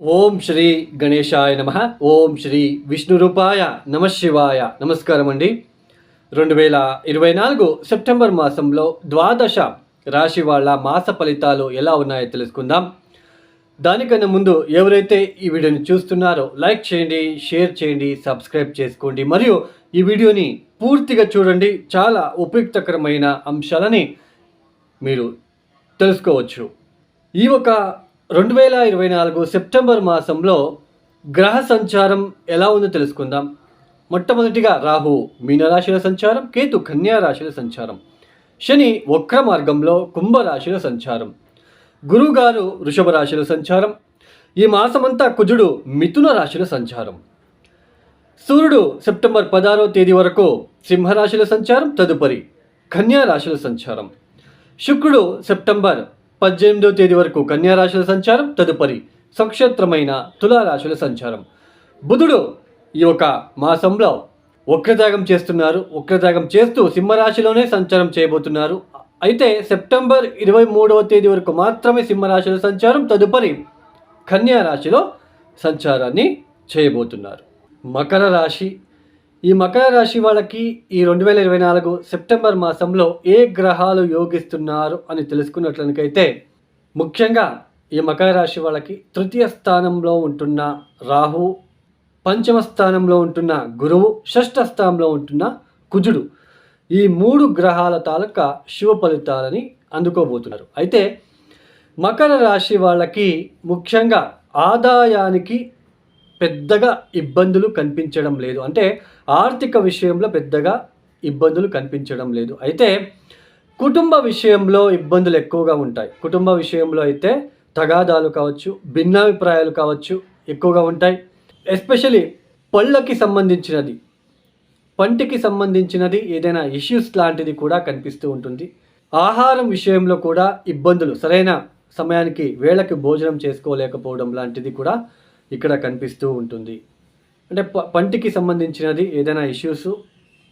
ఓం శ్రీ గణేశాయ నమ. ఓం శ్రీ విష్ణురూపాయ నమ శివాయ. నమస్కారం అండి. 2024 సెప్టెంబర్ మాసంలో ద్వాదశ రాశి వాళ్ళ మాస ఫలితాలు ఎలా ఉన్నాయో తెలుసుకుందాం. దానికన్నా ముందు ఎవరైతే ఈ వీడియోని చూస్తున్నారో లైక్ చేయండి, షేర్ చేయండి, సబ్స్క్రైబ్ చేసుకోండి మరియు ఈ వీడియోని పూర్తిగా చూడండి. చాలా ఉపయుక్తకరమైన అంశాలని మీరు తెలుసుకోవచ్చు. ఈ ఒక 2024 సెప్టెంబర్ మాసంలో గ్రహ సంచారం ఎలా ఉందో తెలుసుకుందాం. మొట్టమొదటిగా రాహు మీనరాశిలో సంచారం, కేతు కన్యా రాశిలో సంచారం, శని వక్ర మార్గంలో కుంభరాశిలో సంచారం, గురువుగారు వృషభ రాశిలో సంచారం. ఈ మాసమంతా కుజుడు మిథున రాశిలో సంచారం. సూర్యుడు సెప్టెంబర్ 16వ తేదీ వరకు సింహరాశిలో సంచారం, తదుపరి కన్యా రాశిలో సంచారం. శుక్రుడు సెప్టెంబర్ 18వ తేదీ వరకు కన్యా రాశిలో సంచారం, తదుపరి సంక్షేత్రమైన తులారాశిలో సంచారం. బుధుడు ఈ యొక్క మాసంలో వక్రత్యాగం చేస్తున్నారు. వక్రత్యాగం చేస్తూ సింహరాశిలోనే సంచారం చేయబోతున్నారు. అయితే సెప్టెంబర్ 23వ తేదీ వరకు మాత్రమే సింహరాశిలో సంచారం, తదుపరి కన్యా రాశిలో సంచారాన్ని చేయబోతున్నారు. మకర రాశి. ఈ మకర రాశి వాళ్ళకి ఈ 2024 సెప్టెంబర్ మాసంలో ఏ గ్రహాలు యోగిస్తున్నారు అని తెలుసుకున్నట్లయితే ముఖ్యంగా ఈ మకర రాశి వాళ్ళకి తృతీయ స్థానంలో ఉంటున్న రాహు, పంచమ స్థానంలో ఉంటున్న గురువు, షష్ఠ స్థానంలో ఉంటున్న కుజుడు, ఈ 3 గ్రహాల తాలూకా శుభ ఫలితాలని అందుకోబోతున్నారు. అయితే మకర రాశి వాళ్ళకి ముఖ్యంగా ఆదాయానికి పెద్దగా ఇబ్బందులు కనిపించడం లేదు. అంటే ఆర్థిక విషయంలో పెద్దగా ఇబ్బందులు కనిపించడం లేదు. అయితే కుటుంబ విషయంలో ఇబ్బందులు ఎక్కువగా ఉంటాయి. కుటుంబ విషయంలో అయితే తగాదాలు కావచ్చు, భిన్నాభిప్రాయాలు కావచ్చు ఎక్కువగా ఉంటాయి. ఎస్పెషలీ పళ్ళకి సంబంధించినది, పంటికి సంబంధించినది ఏదైనా ఇష్యూస్ లాంటిది కూడా కనిపిస్తూ ఉంటుంది. ఆహారం విషయంలో కూడా ఇబ్బందులు, సరైన సమయానికి వేళకి భోజనం చేసుకోలేకపోవడం లాంటిది కూడా ఇక్కడ కనిపిస్తూ ఉంటుంది. అంటే పంటికి సంబంధించినది ఏదైనా ఇష్యూస్,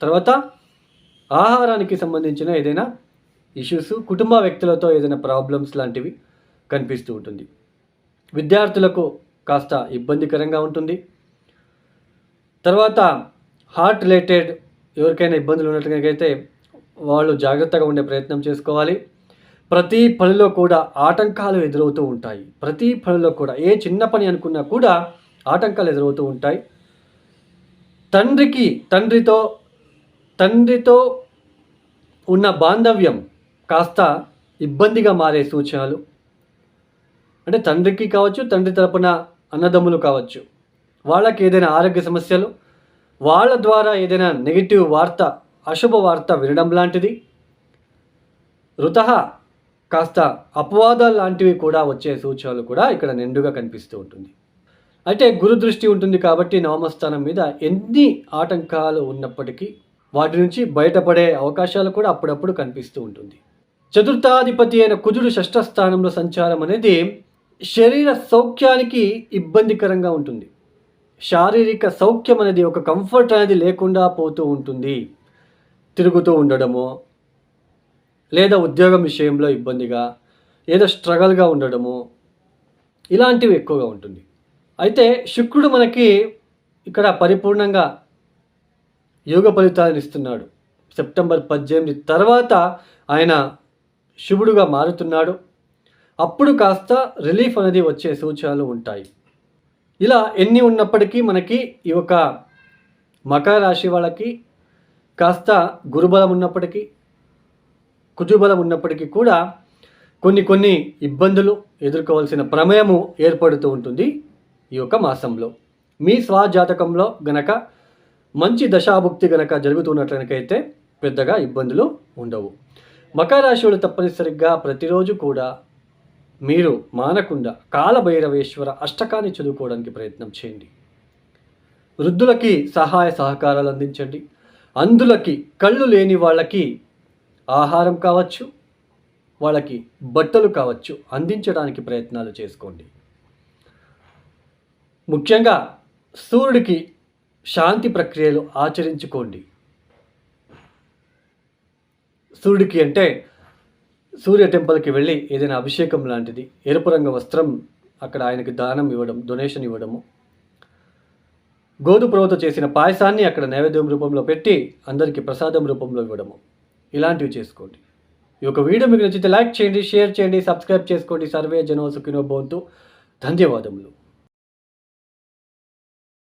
తర్వాత ఆహారానికి సంబంధించిన ఏదైనా ఇష్యూస్, కుటుంబ వ్యక్తులతో ఏదైనా ప్రాబ్లమ్స్ లాంటివి కనిపిస్తూ ఉంటుంది. విద్యార్థులకు కాస్త ఇబ్బందికరంగా ఉంటుంది. తర్వాత హార్ట్ రిలేటెడ్ ఎవరికైనా ఇబ్బందులు ఉన్నట్లయితే వాళ్ళు జాగ్రత్తగా ఉండే ప్రయత్నం చేసుకోవాలి. ప్రతి పనిలో కూడా ఆటంకాలు ఎదురవుతూ ఉంటాయి. ప్రతి పనిలో కూడా ఏ చిన్న పని అనుకున్నా కూడా ఆటంకాలు ఎదురవుతూ ఉంటాయి. తండ్రితో ఉన్న బాంధవ్యం కాస్త ఇబ్బందిగా మారే సూచనలు. అంటే తండ్రికి కావచ్చు, తండ్రి తరపున అన్నదమ్ములు కావచ్చు, వాళ్ళకి ఏదైనా ఆరోగ్య సమస్యలు, వాళ్ళ ద్వారా ఏదైనా నెగిటివ్ వార్త, అశుభ వార్త వినడం లాంటిది, రుతహ కాస్త అపవాదాలు లాంటివి కూడా వచ్చే సూచనలు కూడా ఇక్కడ నిండుగా కనిపిస్తూ ఉంటుంది. అయితే గురు దృష్టి ఉంటుంది కాబట్టి నవమస్థానం మీద ఎన్ని ఆటంకాలు ఉన్నప్పటికీ వాటి నుంచి బయటపడే అవకాశాలు కూడా అప్పుడప్పుడు కనిపిస్తూ ఉంటుంది. చతుర్థాధిపతి అయిన కుజుడు షష్ఠ స్థానంలో సంచారం అనేది శరీర సౌఖ్యానికి ఇబ్బందికరంగా ఉంటుంది. శారీరక సౌఖ్యం అనేది, ఒక కంఫర్ట్ అనేది లేకుండా పోతూ ఉంటుంది. తిరుగుతూ ఉండడము, లేదా ఉద్యోగం విషయంలో ఇబ్బందిగా, ఏదో స్ట్రగల్గా ఉండడము, ఇలాంటివి ఎక్కువగా ఉంటుంది. అయితే శుక్రుడు మనకి ఇక్కడ పరిపూర్ణంగా యోగ ఫలితాలను ఇస్తున్నాడు. సెప్టెంబర్ 18 తర్వాత ఆయన శుభుడుగా మారుతున్నాడు. అప్పుడు కాస్త రిలీఫ్ అనేది వచ్చే సూచనలు ఉంటాయి. ఇలా ఎన్ని ఉన్నప్పటికీ మనకి ఈ యొక్క మకర రాశి వాళ్ళకి కాస్త గురుబలం ఉన్నప్పటికీ, కుజుబలం ఉన్నప్పటికీ కూడా కొన్ని ఇబ్బందులు ఎదుర్కోవాల్సిన ప్రమేయము ఏర్పడుతూ ఉంటుంది ఈ యొక్క మాసంలో. మీ స్వజాతకంలో గనక మంచి దశాభుక్తి గనక జరుగుతున్నట్లయితే పెద్దగా ఇబ్బందులు ఉండవు. మకర రాశి వాళ్ళు తప్పనిసరిగా ప్రతిరోజు కూడా మీరు మానకుండా కాలభైరవేశ్వర అష్టకాన్ని చదువుకోవడానికి ప్రయత్నం చేయండి. వృద్ధులకి సహాయ సహకారాలు అందించండి. అందులకి కళ్ళు లేని వాళ్ళకి ఆహారం కావచ్చు, వాళ్ళకి బట్టలు కావచ్చు అందించడానికి ప్రయత్నాలు చేసుకోండి. ముఖ్యంగా సూర్యుడికి శాంతి ప్రక్రియలు ఆచరించుకోండి. సూర్యుడికి అంటే సూర్య టెంపుల్కి వెళ్ళి ఏదైనా అభిషేకం లాంటిది, ఎరుపు రంగు వస్త్రం అక్కడ ఆయనకి దానం ఇవ్వడం, డొనేషన్ ఇవ్వడము, గోధుమరవ్వతో చేసిన పాయసాన్ని అక్కడ నైవేద్యం రూపంలో పెట్టి అందరికీ ప్రసాదం రూపంలో ఇవ్వడము, ఇలాంటివి చేసుకోండి. ఈ యొక్క వీడియో మీకు నచ్చితే లైక్ చేయండి, షేర్ చేయండి, సబ్స్క్రైబ్ చేసుకోండి. సర్వే జనో సుఖినో భవంతు. ధన్యవాదములు.